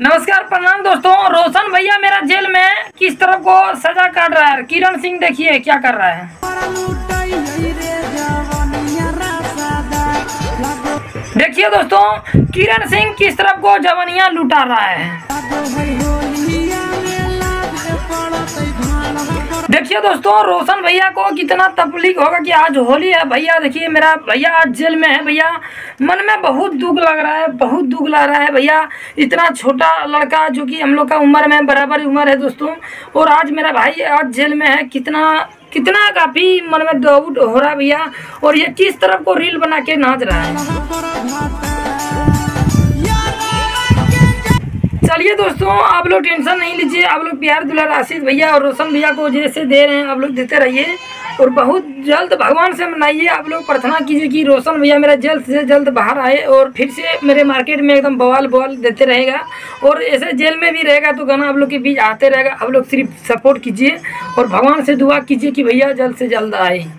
नमस्कार, प्रणाम दोस्तों। रोशन भैया मेरा जेल में किस तरफ को सजा काट रहा है। किरण सिंह देखिए क्या कर रहा है। देखिए दोस्तों, किरण सिंह किस तरफ को जवानियां लुटा रहा है। देखिए दोस्तों, रोशन भैया को कितना तकलीफ होगा कि आज होली है। भैया देखिए, मेरा भैया आज जेल में है। भैया मन में बहुत दुख लग रहा है, बहुत दुख लग रहा है। भैया इतना छोटा लड़का जो कि हम लोग का उम्र में बराबर उम्र है दोस्तों, और आज मेरा भाई आज जेल में है। कितना कितना काफ़ी मन में डाउट हो रहा है भैया। और ये किस तरफ को रील बना के नाच रहा है। चलिए दोस्तों, आप लोग टेंशन नहीं लीजिए। आप लोग प्यार दुलार आशीष भैया और रोशन भैया को जैसे दे रहे हैं आप लोग देते रहिए, और बहुत जल्द भगवान से मनाइए। आप लोग प्रार्थना कीजिए कि रोशन भैया मेरा जल्द से जल्द बाहर आए और फिर से मेरे मार्केट में एकदम बवाल बवाल देते रहेगा। और ऐसे जेल में भी रहेगा तो गाना आप लोग के बीच आते रहेगा। आप लोग सिर्फ सपोर्ट कीजिए और भगवान से दुआ कीजिए कि भैया जल्द से जल्द आए।